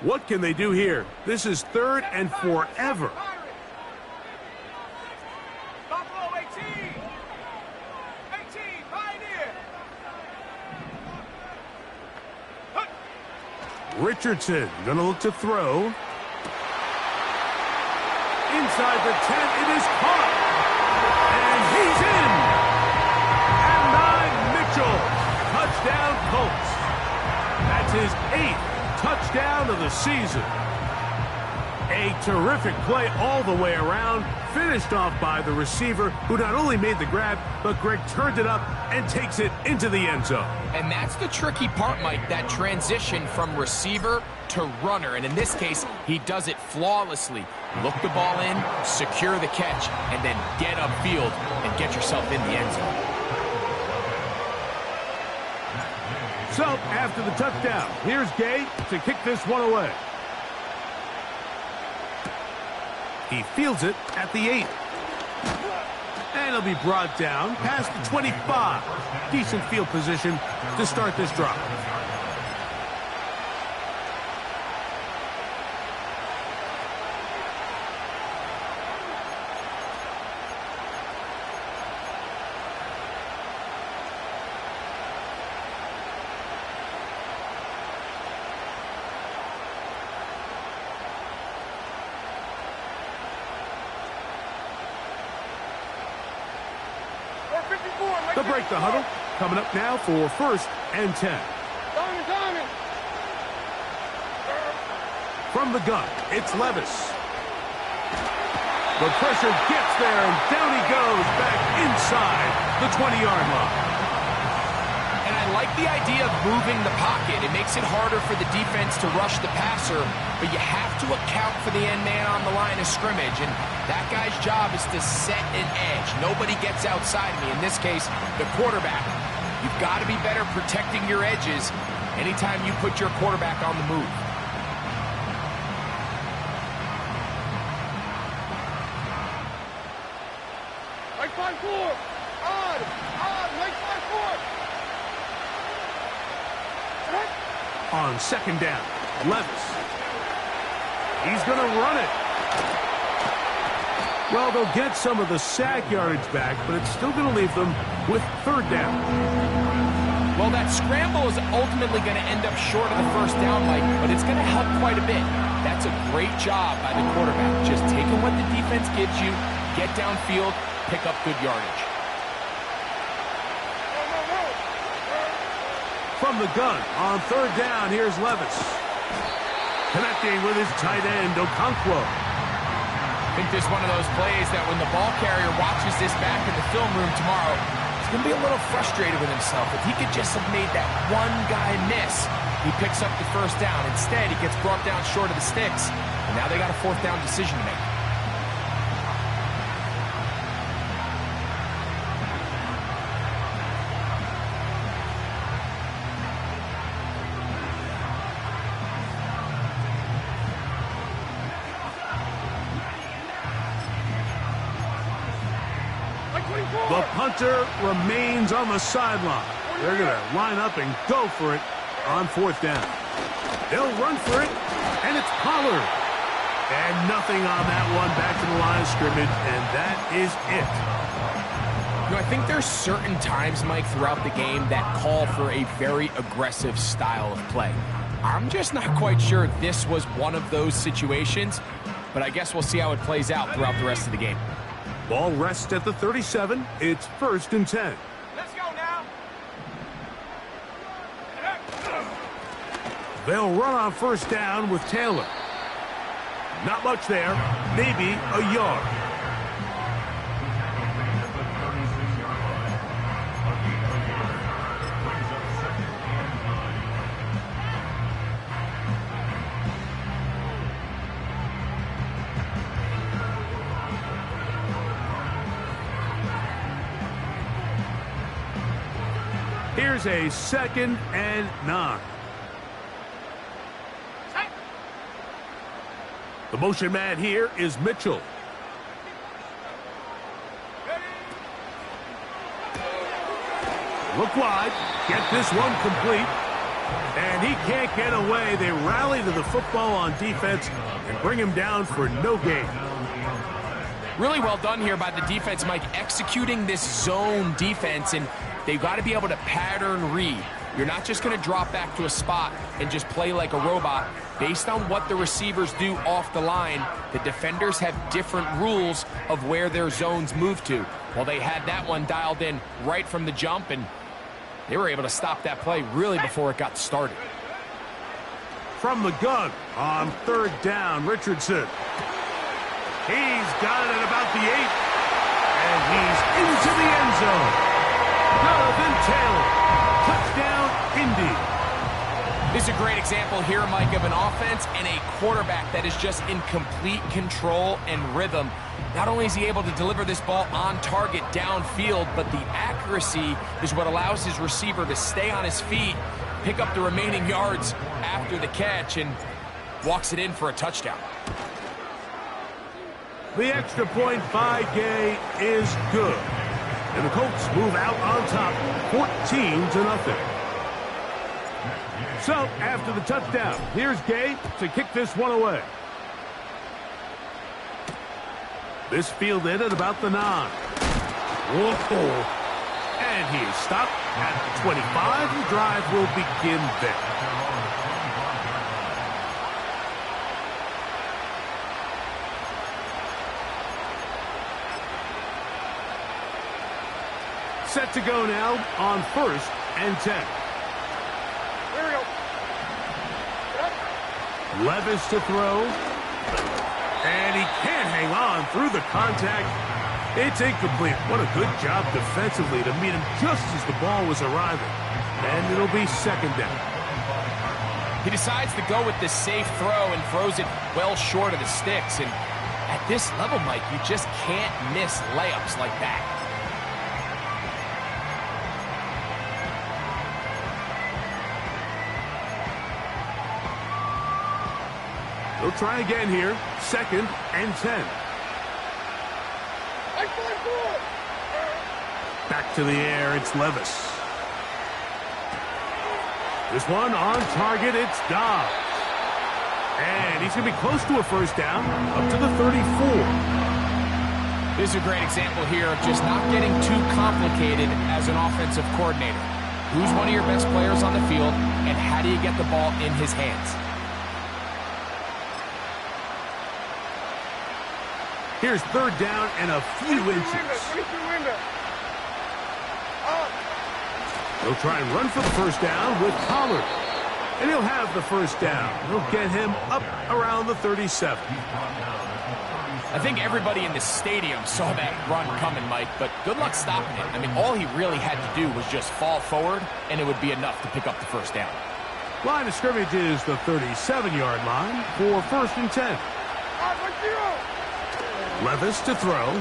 What can they do here? This is 3rd and forever. Richardson gonna look to throw. Inside the 10, it is caught. And he's in. And 9 Mitchell. Touchdown Colts. That's his 8th touchdown of the season. A terrific play all the way around. Finished off by the receiver, who not only made the grab, but Greg turned it up and takes it into the end zone. And that's the tricky part, Mike, that transition from receiver to runner. And in this case, he does it flawlessly. Look the ball in, secure the catch, and then get upfield and get yourself in the end zone. So, after the touchdown, here's Gay to kick this one away. He fields it at the 8. And it'll be brought down past the 25. Decent field position to start this drive. They'll break the huddle. Coming up now for 1st and 10. From the gun, it's Levis. The pressure gets there, and down he goes back inside the 20-yard line. And I like the idea of moving the pocket. It makes it harder for the defense to rush the passer, but you have to account for the end man on the line of scrimmage, and that guy's job is to set an edge. Nobody gets outside me. In this case, the quarterback. You've got to be better protecting your edges anytime you put your quarterback on the move. Like 5-4. Odd. Like 5-4. On 2nd down, Levis. He's going to run it. Well, they'll get some of the sack yardage back, but it's still going to leave them with 3rd down. Well, that scramble is ultimately going to end up short of the 1st down, Mike, but it's going to help quite a bit. That's a great job by the quarterback. Just taking what the defense gives you, get downfield, pick up good yardage. From the gun, on 3rd down, here's Levis. Connecting with his tight end, Okonkwo. I think this is one of those plays that when the ball carrier watches this back in the film room tomorrow, he's going to be a little frustrated with himself. If he could just have made that one guy miss, he picks up the 1st down. Instead, he gets brought down short of the sticks, and now they got a 4th down decision to make. The punter remains on the sideline. They're going to line up and go for it on 4th down. They'll run for it, and it's Pollard. And nothing on that one, back to the line of scrimmage, and that is it. You know, I think there's certain times, Mike, throughout the game that call for a very aggressive style of play. I'm just not quite sure this was one of those situations, but I guess we'll see how it plays out throughout the rest of the game. Ball rests at the 37. It's 1st and 10. Let's go now. They'll run on 1st down with Taylor. Not much there. Maybe a yard. Here's a 2nd and 9. The motion man here is Mitchell. Look wide. Get this one complete. And he can't get away. They rally to the football on defense and bring him down for no gain. Really well done here by the defense, Mike, executing this zone defense, and they've got to be able to pattern read. You're not just going to drop back to a spot and just play like a robot. Based on what the receivers do off the line, the defenders have different rules of where their zones move to. Well, they had that one dialed in right from the jump, and they were able to stop that play really before it got started. From the gun on third down, Richardson. He's got it at about the 8. And he's into the end zone. Jonathan Taylor. Touchdown, Indy. This is a great example here, Mike, of an offense and a quarterback that is just in complete control and rhythm. Not only is he able to deliver this ball on target downfield, but the accuracy is what allows his receiver to stay on his feet, pick up the remaining yards after the catch, and walks it in for a touchdown. The extra point by Gay is good. And the Colts move out on top, 14-0. So, after the touchdown, here's Gay to kick this one away. This fielded at about the 9. Whoa. And he is stopped at the 25. The drive will begin there. Set to go now on 1st and 10. Here we go. Levis to throw. And he can't hang on through the contact. It's incomplete. What a good job defensively to meet him just as the ball was arriving. And it'll be 2nd down. He decides to go with this safe throw and throws it well short of the sticks. And at this level, Mike, you just can't miss layups like that. They'll try again here. 2nd and 10. Back to the air, it's Levis. This one on target, it's Dobbs. And he's going to be close to a 1st down, up to the 34. This is a great example here of just not getting too complicated as an offensive coordinator. Who's one of your best players on the field, and how do you get the ball in his hands? Here's 3rd down and a few inches. He'll try and run for the 1st down with Pollard. And he'll have the 1st down. He'll get him up around the 37. I think everybody in the stadium saw that run coming, Mike, but good luck stopping it. I mean, all he really had to do was just fall forward, and it would be enough to pick up the 1st down. Line of scrimmage is the 37-yard line for 1st and 10. Levis to throw.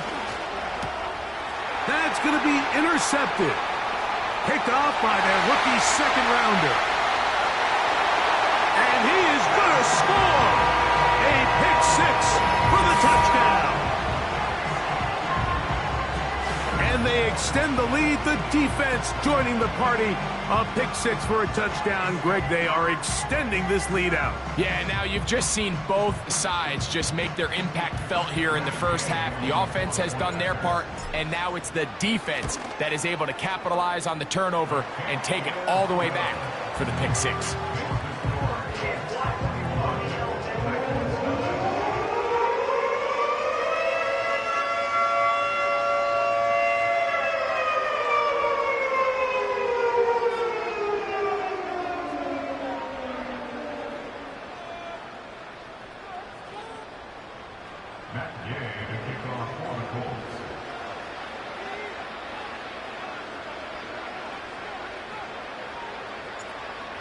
That's going to be intercepted. Picked off by their rookie 2nd-rounder. And he is going to score. A pick 6 for the touchdown. And they extend the lead. The defense joining the party. A pick 6 for a touchdown. Greg, they are extending this lead out. Yeah, now you've just seen both sides just make their impact felt here in the first half. The offense has done their part, and now it's the defense that is able to capitalize on the turnover and take it all the way back for the pick 6.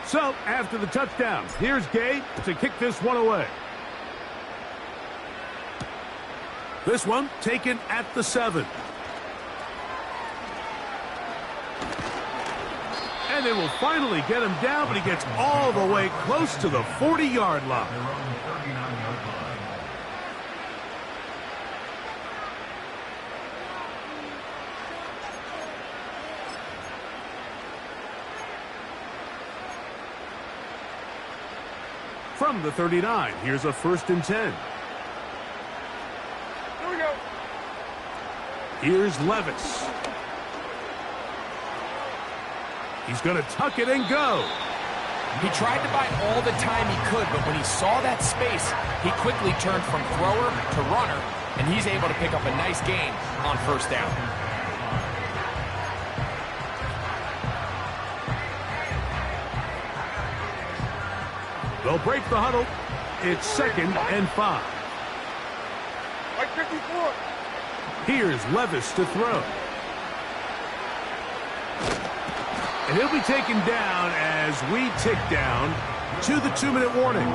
So, after the touchdown, here's Gay to kick this one away. This one taken at the 7. And they will finally get him down, but he gets all the way close to the 40-yard line. from the 39. Here's a 1st and 10. Here we go. Here's Levis. He's going to tuck it and go. He tried to buy all the time he could, but when he saw that space, he quickly turned from thrower to runner, and he's able to pick up a nice gain on 1st down. They'll break the huddle. It's 2nd and 5. Like 54. Here's Levis to throw. And he'll be taken down as we tick down to the 2-minute warning.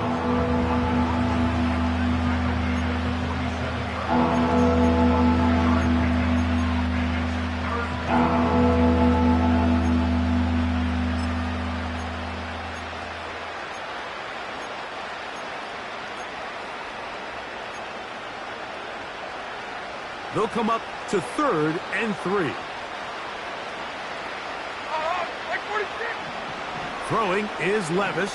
They'll come up to 3rd and 3. Like 46. Throwing is Levis.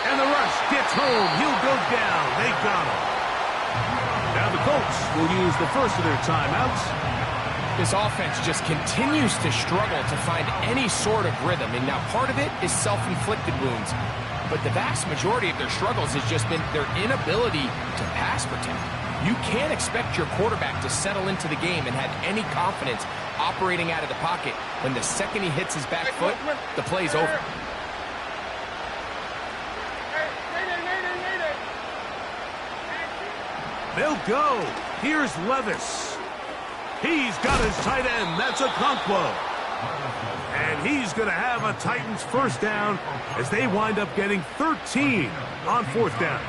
And the rush gets home. He'll go down. They got him. Now the Colts will use the first of their timeouts. This offense just continues to struggle to find any sort of rhythm. And now part of it is self-inflicted wounds. But the vast majority of their struggles has just been their inability to pass protect. You can't expect your quarterback to settle into the game and have any confidence operating out of the pocket when the second he hits his back foot, the play's over. They'll go. Here's Levis. He's got his tight end. That's a Conquo. And he's going to have a Titans 1st down as they wind up getting 13 on 4th down.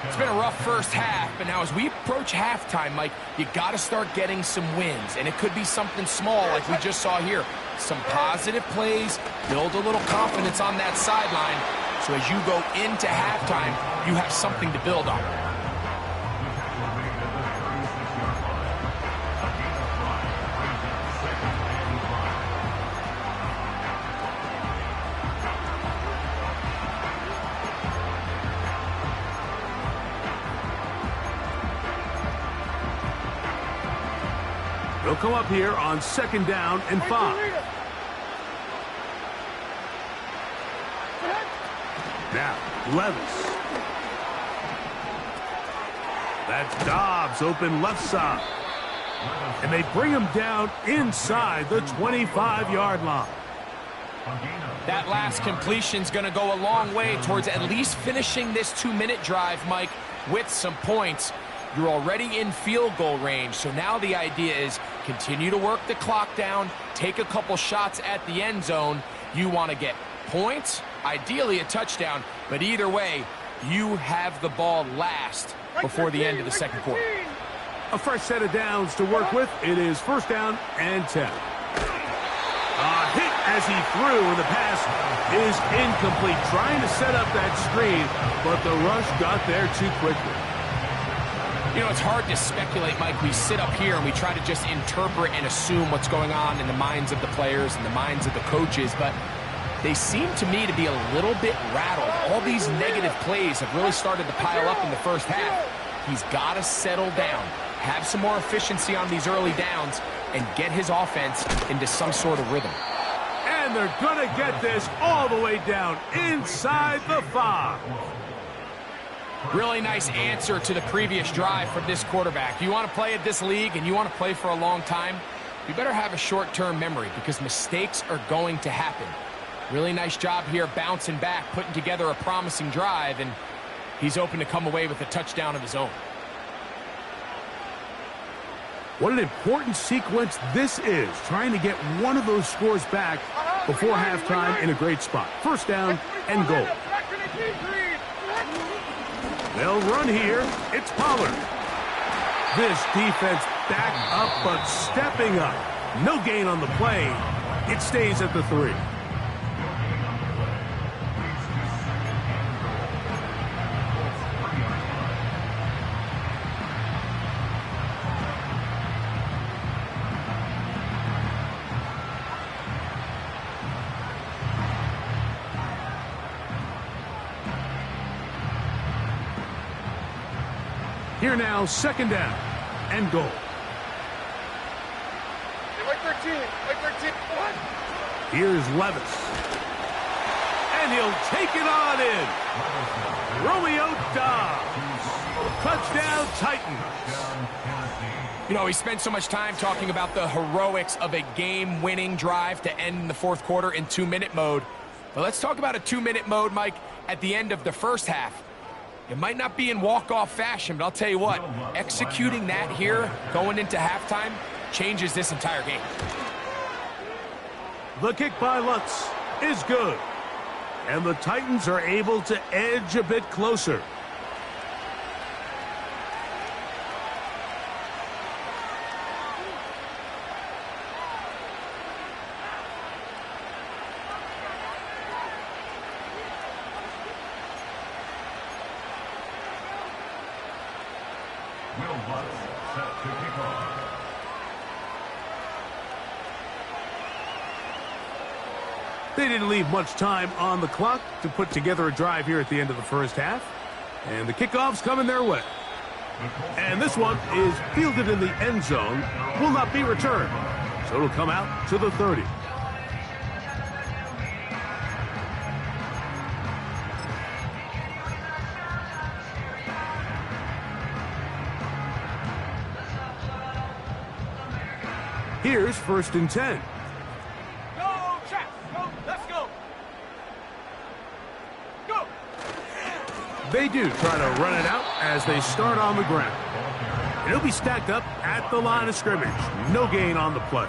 It's been a rough first half, but now as we approach halftime, Mike, you got to start getting some wins. And it could be something small like we just saw here. Some positive plays, build a little confidence on that sideline. So as you go into halftime, you have something to build on. They'll come up here on 2nd down and 5. Now, Levis. That's Dobbs open left side. And they bring him down inside the 25-yard line. That last completion's going to go a long way towards at least finishing this 2-minute drive, Mike, with some points. You're already in field goal range, so now the idea is continue to work the clock down, take a couple shots at the end zone. You want to get points, ideally a touchdown, but either way, you have the ball last before the end of the 2nd quarter. A fresh set of downs to work with. It is 1st down and 10. A hit as he threw, and the pass is incomplete. Trying to set up that screen, but the rush got there too quickly. You know, it's hard to speculate, Mike. We sit up here and we try to just interpret and assume what's going on in the minds of the players and the minds of the coaches, but they seem to me to be a little bit rattled. All these negative plays have really started to pile up in the first half. He's got to settle down, have some more efficiency on these early downs, and get his offense into some sort of rhythm. And they're going to get this all the way down inside the 5. Really nice answer to the previous drive from this quarterback. You want to play at this league and you want to play for a long time, you better have a short-term memory because mistakes are going to happen. Really nice job here bouncing back, putting together a promising drive, and he's open to come away with a touchdown of his own. What an important sequence this is, trying to get one of those scores back before halftime in a great spot. 1st down and goal. They'll run here. It's Pollard. This defense back up, but stepping up. No gain on the play. It stays at the 3. Here now, second down and goal. Hey, like 13. Like 13. What? Here's Levis. And he'll take it on in. Romeo Dobbs. Touchdown, Titans. You know, we spent so much time talking about the heroics of a game-winning drive to end in the fourth quarter in 2-minute mode. But let's talk about a 2-minute mode, Mike, at the end of the first half. It might not be in walk-off fashion, but I'll tell you what, executing that here, going into halftime, changes this entire game. The kick by Lutz is good. And the Titans are able to edge a bit closer. They didn't leave much time on the clock to put together a drive here at the end of the first half. And the kickoff's coming their way. And this one is fielded in the end zone, will not be returned. So it'll come out to the 30. Here's 1st and 10. Go, Jack. Go. Let's go. Go. They do try to run it out as they start on the ground. It'll be stacked up at the line of scrimmage. No gain on the play.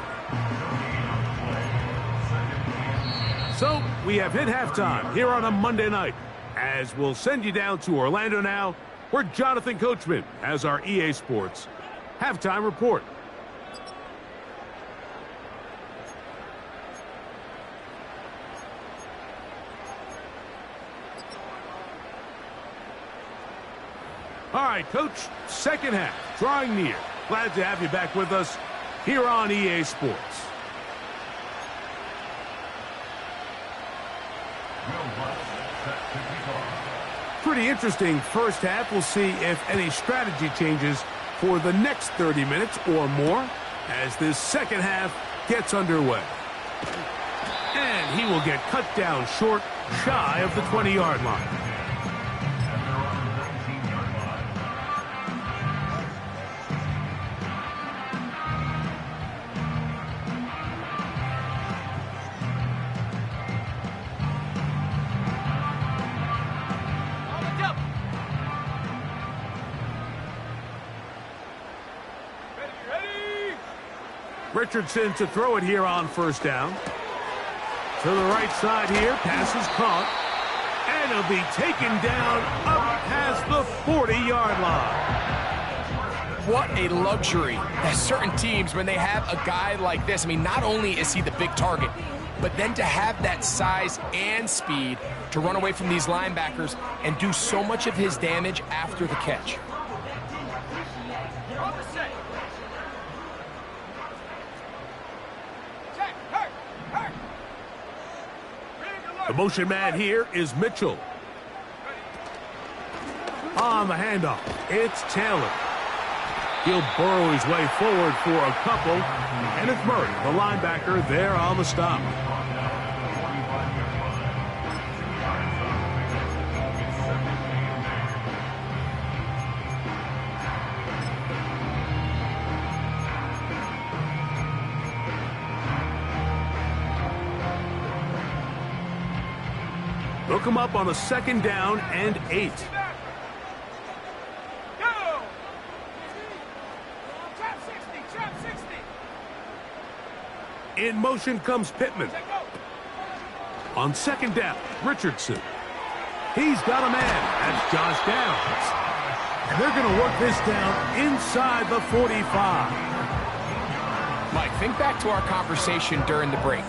So we have hit halftime here on a Monday night, as we'll send you down to Orlando now, where Jonathan Coachman has our EA Sports halftime report. All right, Coach, second half, drawing near. Glad to have you back with us here on EA Sports. Pretty interesting first half. We'll see if any strategy changes for the next 30 minutes or more as this second half gets underway. And he will get cut down short, shy of the 20-yard line. Richardson to throw it here on first down. To the right side here, pass is caught. And it'll be taken down up past the 40-yard line. What a luxury that certain teams, when they have a guy like this, I mean, not only is he the big target, but then to have that size and speed to run away from these linebackers and do so much of his damage after the catch. The motion man here is Mitchell. On the handoff, it's Taylor. He'll burrow his way forward for a couple, and it's Murray, the linebacker, there on the stop. They'll come up on a second down and 8. Go. Trap 60. Trap 60. In motion comes Pittman. On second down, Richardson. He's got a man. That's Josh Downs. And they're going to work this down inside the 45. Mike, think back to our conversation during the break.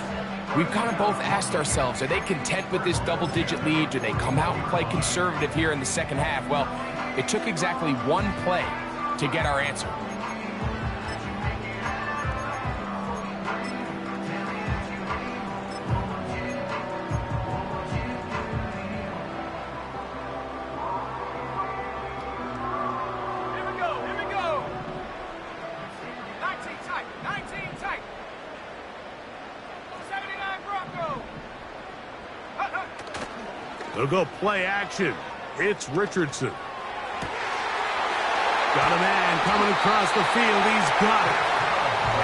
We've kind of both asked ourselves, are they content with this double-digit lead? Do they come out and play conservative here in the second half? Well, it took exactly one play to get our answer. Here we go. They'll go play action. It's Richardson. Got a man coming across the field. He's got it.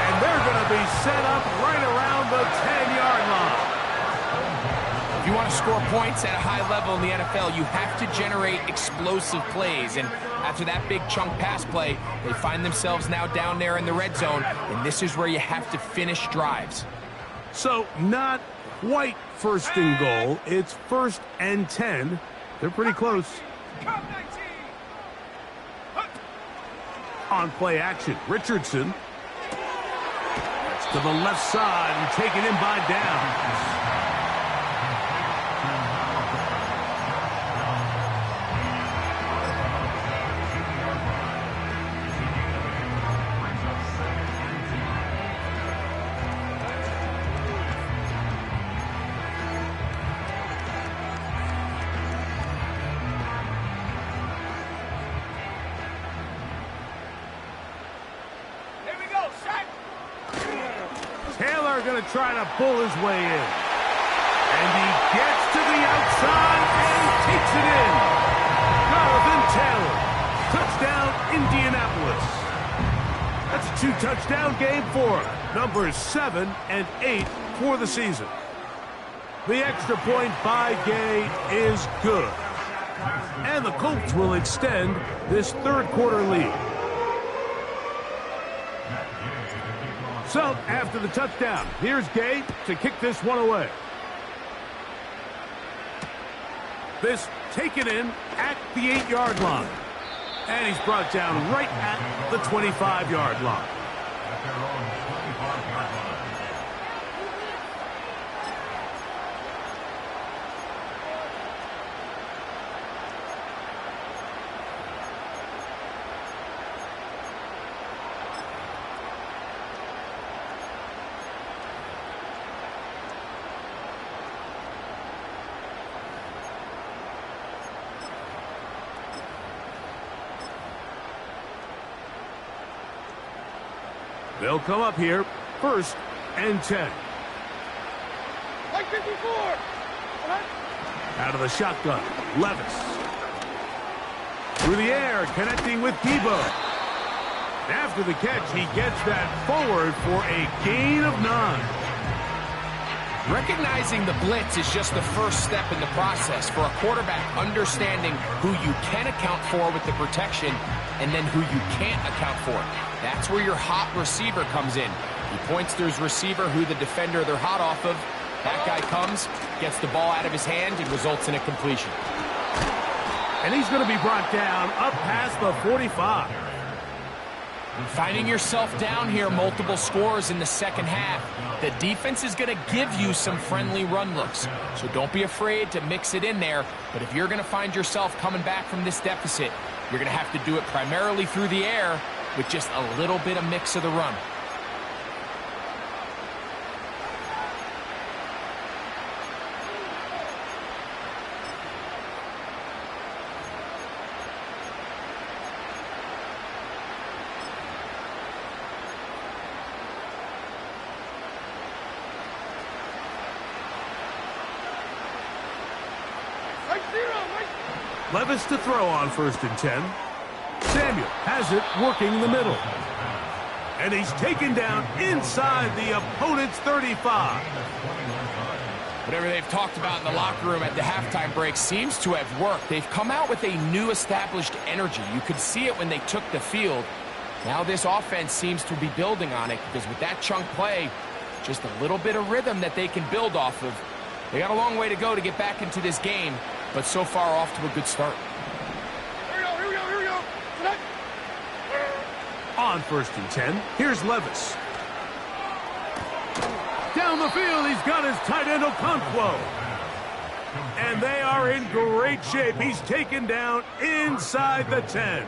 And they're going to be set up right around the 10-yard line. If you want to score points at a high level in the NFL, you have to generate explosive plays. And after that big chunk pass play, they find themselves now down there in the red zone. And this is where you have to finish drives. So not quite first and goal. It's 1st and 10. They're pretty close. On play action, Richardson. That's to the left side and taken in by Downs. Going to try to pull his way in. And he gets to the outside and takes it in. Jonathan Taylor. Touchdown, Indianapolis. That's a 2-touchdown game for him. Numbers 7 and 8 for the season. The extra point by Gay is good. And the Colts will extend this third-quarter lead. So, after the touchdown, here's Gay to kick this one away. This taken in at the 8-yard line. And he's brought down right at the 25-yard line. They'll come up here, 1st and 10. Like 54. Out of the shotgun, Levis. Through the air, connecting with Debo. After the catch, he gets that forward for a gain of 9. Recognizing the blitz is just the first step in the process for a quarterback, understanding who you can account for with the protection and then who you can't account for. That's where your hot receiver comes in. He points to his receiver who the defender they're hot off of. That guy comes, gets the ball out of his hand, and results in a completion. And he's going to be brought down up past the 45. Finding yourself down here, multiple scores in the second half. The defense is going to give you some friendly run looks. So don't be afraid to mix it in there. But if you're going to find yourself coming back from this deficit, you're going to have to do it primarily through the air with just a little bit of mix of the run. Levis to throw on 1st and 10. Samuel has it working the middle. And he's taken down inside the opponent's 35. Whatever they've talked about in the locker room at the halftime break seems to have worked. They've come out with a new established energy. You could see it when they took the field. Now this offense seems to be building on it because with that chunk play, just a little bit of rhythm that they can build off of. They got a long way to go to get back into this game, but so far off to a good start. Here we go. On 1st and 10, here's Levis. Down the field, he's got his tight end Okonkwo. And they are in great shape. He's taken down inside the 10.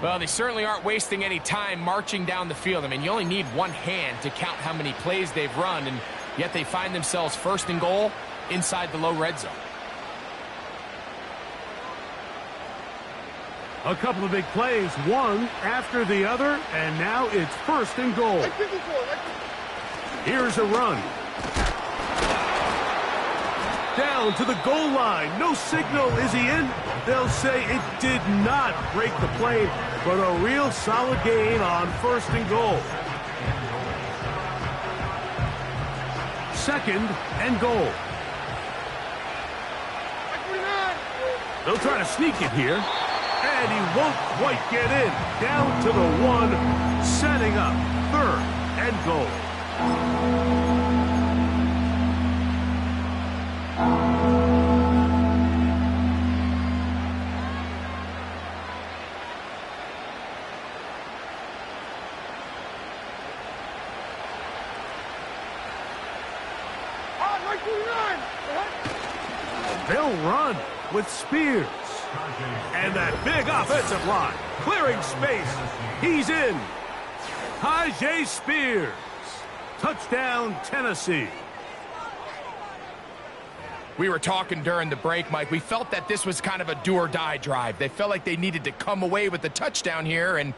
Well, they certainly aren't wasting any time marching down the field. I mean, you only need one hand to count how many plays they've run, and yet they find themselves 1st and goal inside the low red zone. A couple of big plays, one after the other, and now it's 1st and goal. Here's a run. down to the goal line. No signal. Is he in? They'll say it did not break the plane, but a real solid gain on 1st and goal. 2nd and goal. They'll try to sneak it here, and he won't quite get in. Down to the 1, setting up 3rd and goal. They'll run with Spears. And that big offensive line, clearing space. He's in. Tyjae Spears. Touchdown, Tennessee. We were talking during the break, Mike. We felt that this was kind of a do-or-die drive. They felt like they needed to come away with the touchdown here, and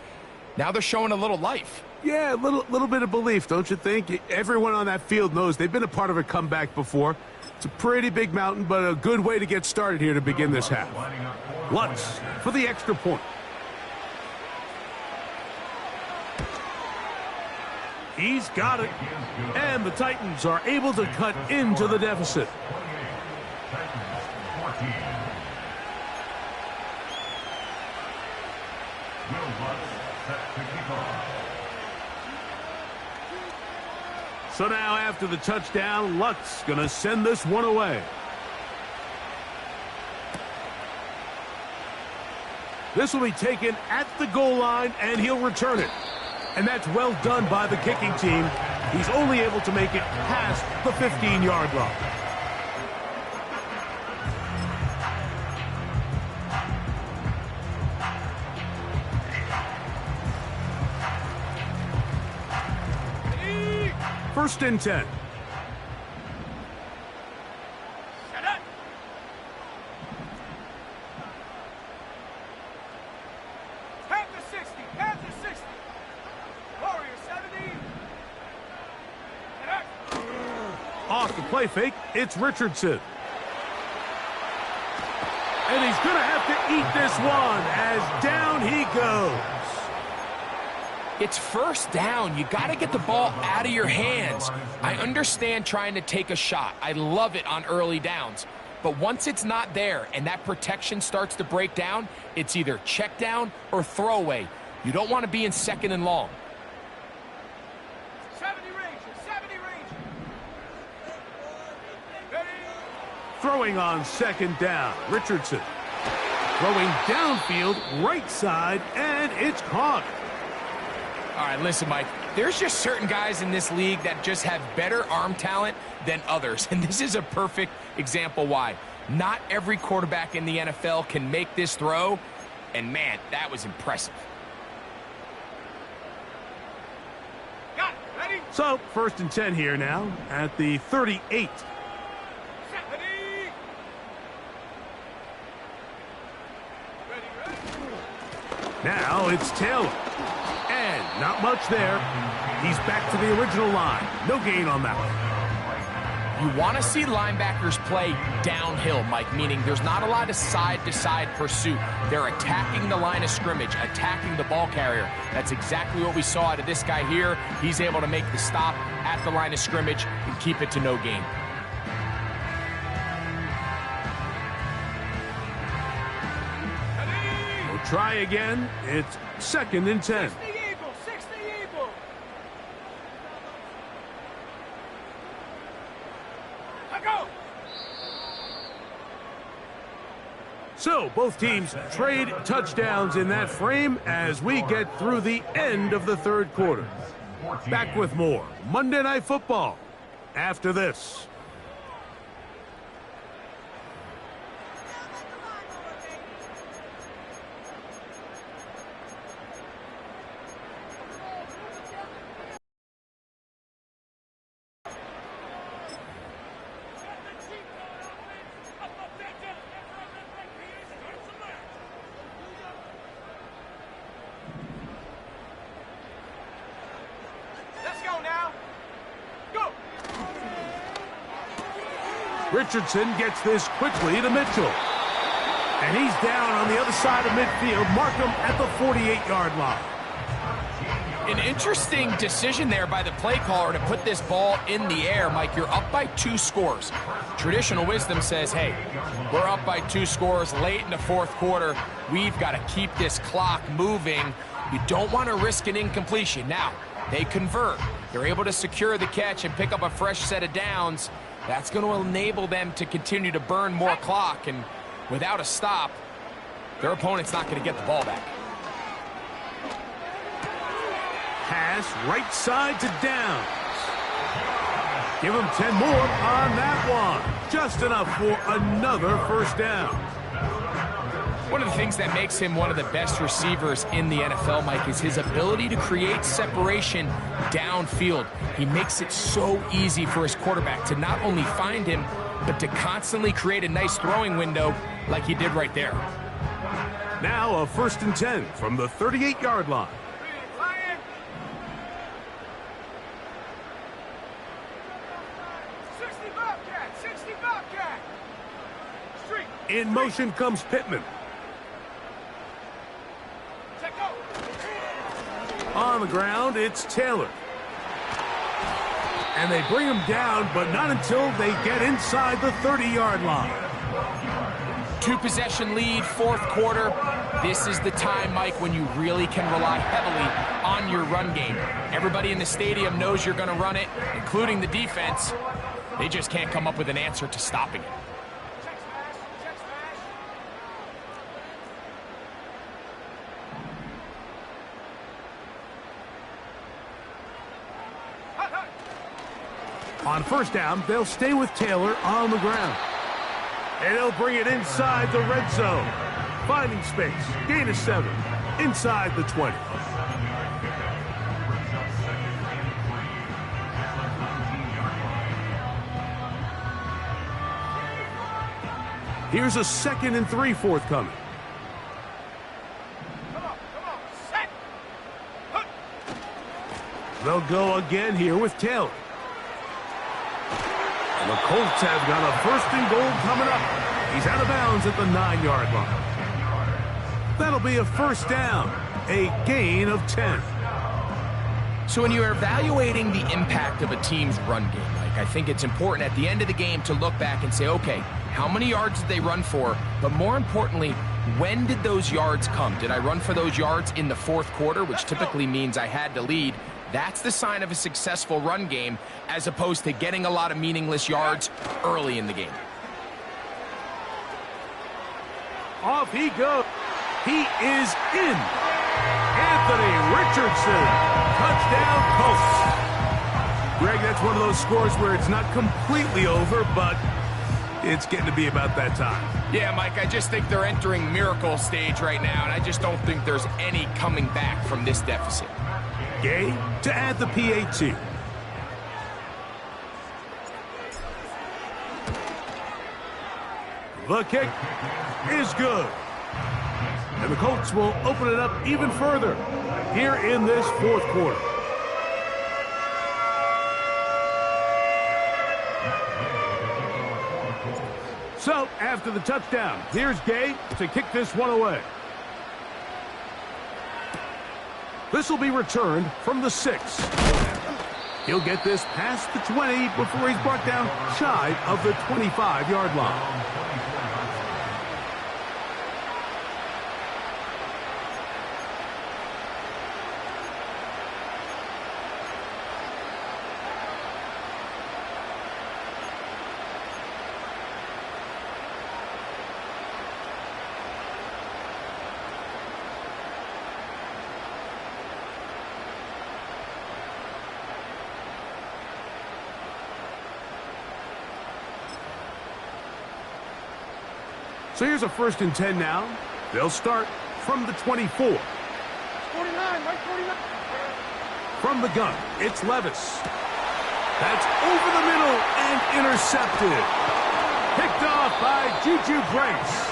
now they're showing a little life. Yeah, a little bit of belief, don't you think? Everyone on that field knows they've been a part of a comeback before. It's a pretty big mountain, but a good way to get started here to begin this half. Lutz for the extra point. He's got it. And the Titans are able to cut into the deficit. So now after the touchdown, Lutz going to send this one away. This will be taken at the goal line, and he'll return it. And that's well done by the kicking team. He's only able to make it past the 15-yard line. First and 10. Off the play fake, it's Richardson. And he's going to have to eat this one as down he goes. It's first down. You got to get the ball out of your hands. I understand trying to take a shot. I love it on early downs. But once it's not there and that protection starts to break down, it's either check down or throwaway. You don't want to be in 2nd and long. 70 range. Throwing on 2nd down, Richardson. Throwing downfield, right side, and it's caught. All right, listen, Mike, there's just certain guys in this league that just have better arm talent than others, and this is a perfect example why. Not every quarterback in the NFL can make this throw, and man, that was impressive. Got it. Ready? So, 1st and 10 here now at the 38. Now it's Taylor. And not much there. He's back to the original line. No gain on that one. You want to see linebackers play downhill, Mike, meaning there's not a lot of side-to-side pursuit. They're attacking the line of scrimmage, attacking the ball carrier. That's exactly what we saw out of this guy here. He's able to make the stop at the line of scrimmage and keep it to no gain. We'll try again. It's 2nd and 10. 60 Eagle. Let go. So both teams trade touchdowns in that frame as we get through the end of the 3rd quarter. Back with more Monday Night Football after this. Richardson gets this quickly to Mitchell. And he's down on the other side of midfield. Mark him at the 48-yard line. An interesting decision there by the play caller to put this ball in the air. Mike, you're up by 2 scores. Traditional wisdom says, hey, we're up by 2 scores late in the fourth quarter. We've got to keep this clock moving. You don't want to risk an incompletion. Now, they convert. They're able to secure the catch and pick up a fresh set of downs. That's going to enable them to continue to burn more clock. And without a stop, their opponent's not going to get the ball back. Pass right side to Downs. Give him 10 more on that one. Just enough for another first down. One of the things that makes him one of the best receivers in the NFL, Mike, is his ability to create separation downfield. He makes it so easy for his quarterback to not only find him, but to constantly create a nice throwing window like he did right there. Now a 1st and 10 from the 38-yard line. 60 Bobcat. Street. In motion comes Pittman. On the ground, it's Taylor. And they bring him down, but not until they get inside the 30-yard line. 2-possession lead, fourth quarter. This is the time, Mike, when you really can rely heavily on your run game. Everybody in the stadium knows you're going to run it, including the defense. They just can't come up with an answer to stopping it. On first down, they'll stay with Taylor on the ground. And they'll bring it inside the red zone. Finding space. Gain of 7. Inside the 20. Here's a 2nd and 3 forthcoming. Come on, set. They'll go again here with Taylor. And the Colts have got a 1st and goal coming up. He's out of bounds at the 9-yard line. That'll be a first down, a gain of 10. So when you're evaluating the impact of a team's run game, Mike, I think it's important at the end of the game to look back and say, okay, how many yards did they run for? But more importantly, when did those yards come? Did I run for those yards in the fourth quarter, which typically means I had to lead? That's the sign of a successful run game, as opposed to getting a lot of meaningless yards early in the game. Off he goes. He is in. Anthony Richardson. Touchdown, Colts. Greg, that's one of those scores where it's not completely over, but it's getting to be about that time. Yeah, Mike, I just think they're entering miracle stage right now, and I just don't think there's any coming back from this deficit. Gay to add the PAT. The kick is good. And the Colts will open it up even further here in this fourth quarter. So, after the touchdown, here's Gay to kick this one away. This will be returned from the 6. He'll get this past the 20 before he's brought down shy of the 25-yard line. So here's a 1st and 10 now. They'll start from the 24. 49, right 49. From the gun, it's Levis. That's over the middle and intercepted. Picked off by Juju Brents.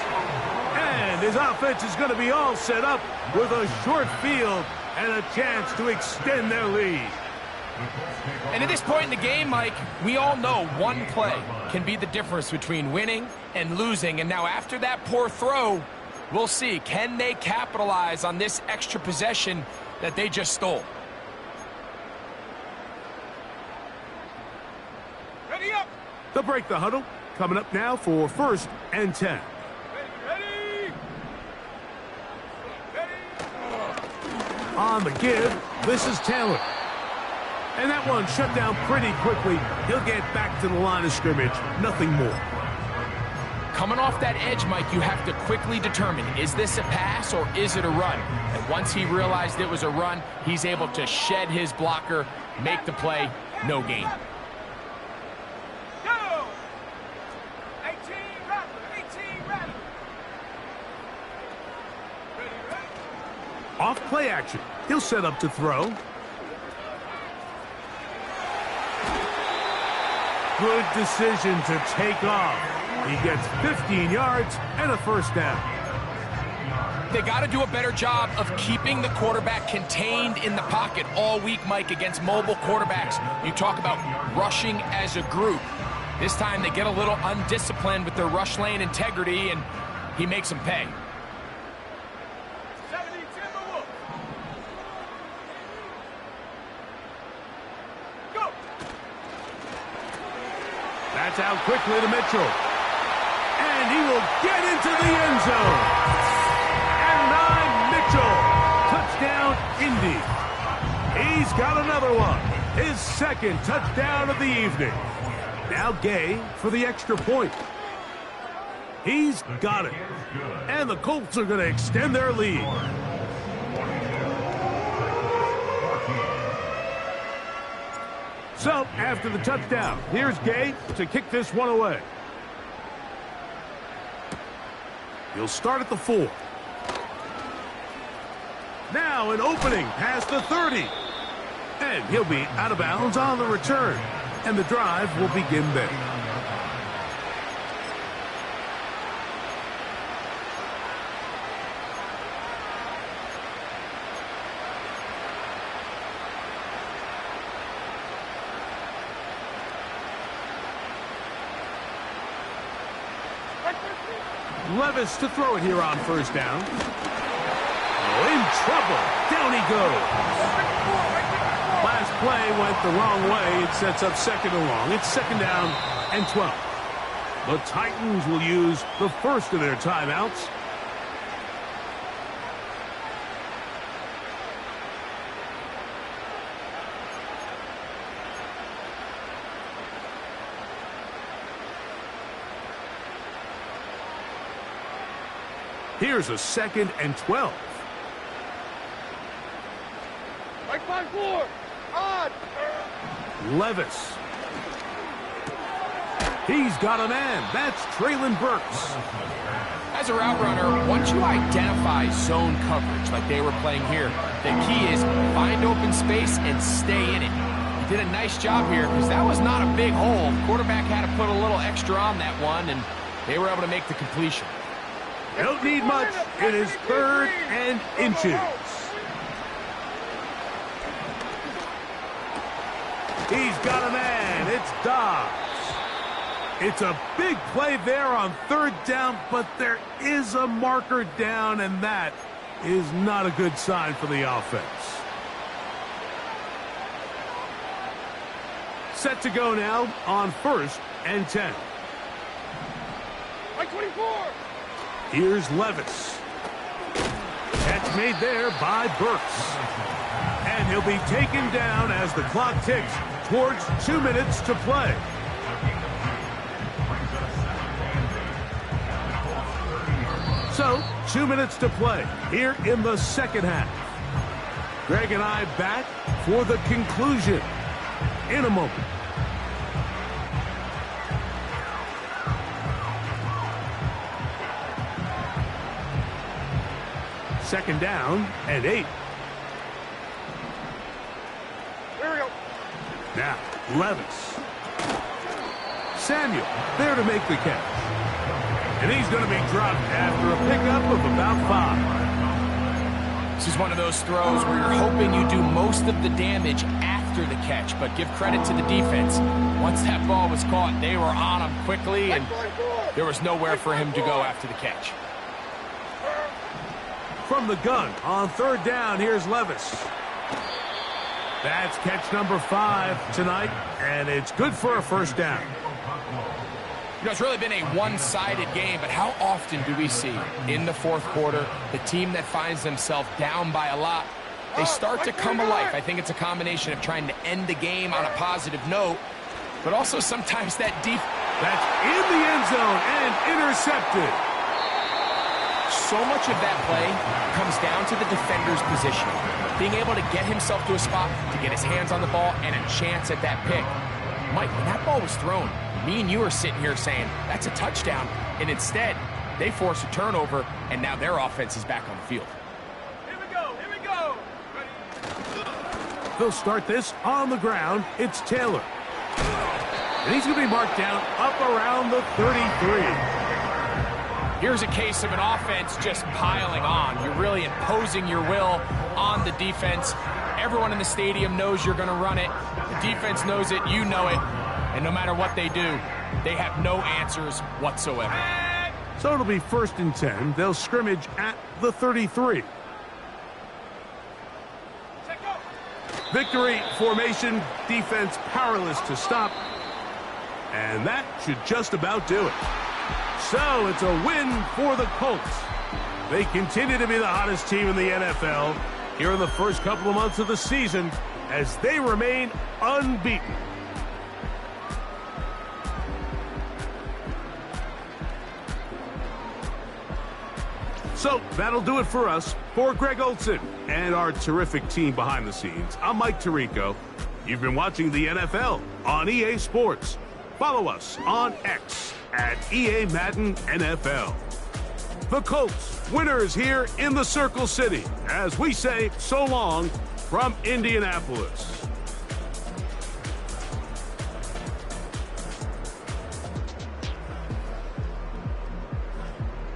And his offense is going to be all set up with a short field and a chance to extend their lead. And at this point in the game, Mike, we all know one play can be the difference between winning and losing. And now after that poor throw, we'll see, can they capitalize on this extra possession that they just stole? Ready up. They'll break the huddle. Coming up now for 1st and 10. Ready. On the give, this is Taylor. And that one shut down pretty quickly. He'll get back to the line of scrimmage. Nothing more. Coming off that edge, Mike, you have to quickly determine, is this a pass or is it a run? And once he realized it was a run, he's able to shed his blocker, make the play, no gain. Go. 18 Rattler. 18 Rattler. Ready. Off play action. He'll set up to throw. Good decision to take off. He gets 15 yards and a 1st down. They got to do a better job of keeping the quarterback contained in the pocket all week, Mike, against mobile quarterbacks. You talk about rushing as a group. This time they get a little undisciplined with their rush lane integrity, and he makes them pay. 70 Timberwolves. Go. That's out quickly to Mitchell. And he will get into the end zone. And 9 Mitchell. Touchdown, Indy. He's got another one. His 2nd touchdown of the evening. Now Gay for the extra point. He's got it. And the Colts are going to extend their lead. So, after the touchdown, here's Gay to kick this one away. He'll start at the 4. Now an opening past the 30. And he'll be out of bounds on the return. And the drive will begin there. Levis to throw it here on 1st down. Oh, in trouble. Down he goes. Last play went the wrong way. It sets up 2nd and long. It's 2nd down and 12. The Titans will use the first of their timeouts. Here's a 2nd and 12. Right by 4. On. Levis. He's got a man. That's Traylon Burks. As a route runner, once you identify zone coverage like they were playing here, the key is find open space and stay in it. He did a nice job here because that was not a big hole. The quarterback had to put a little extra on that one, and they were able to make the completion. Don't need much. It is 3rd and inches. He's got a man. It's Dobbs. It's a big play there on 3rd down, but there is a marker down, and that is not a good sign for the offense. Set to go now on 1st and 10. Right 24. Here's Levis. Catch made there by Burks. And he'll be taken down as the clock ticks towards 2 minutes to play. So, 2 minutes to play here in the 2nd half. Greg and I back for the conclusion in a moment. Second down and 8. Here we go. Now, Levis. Samuel there to make the catch. And he's going to be dropped after a pickup of about 5. This is one of those throws where you're hoping you do most of the damage after after the catch, but give credit to the defense. Once that ball was caught, they were on him quickly, and there was nowhere for him to go after the catch. From the gun on third down, here's Levis. That's catch number 5 tonight, and it's good for a first down. You know, it's really been a one-sided game, but how often do we see in the fourth quarter the team that finds themselves down by a lot, they start to come alive? I think it's a combination of trying to end the game on a positive note, but also sometimes that deep... That's in the end zone and intercepted. So much of that play comes down to the defender's position. Being able to get himself to a spot, to get his hands on the ball, and a chance at that pick. Mike, when that ball was thrown, me and you are sitting here saying, that's a touchdown, and instead, they force a turnover, and now their offense is back on the field. Here we go, here we go. They'll start this on the ground. It's Taylor. And he's going to be marked down up around the 33. Here's a case of an offense just piling on. You're really imposing your will on the defense. Everyone in the stadium knows you're going to run it. The defense knows it, you know it. And no matter what they do, they have no answers whatsoever. So it'll be 1st and 10. They'll scrimmage at the 33. Victory formation, defense powerless to stop. And that should just about do it. So it's a win for the Colts. They continue to be the hottest team in the NFL here in the first couple of months of the season as they remain unbeaten. So that'll do it for us. For Greg Olson and our terrific team behind the scenes, I'm Mike Tirico. You've been watching the NFL on EA Sports. Follow us on X at EA Madden NFL. The Colts, winners here in the Circle City, as we say so long from Indianapolis.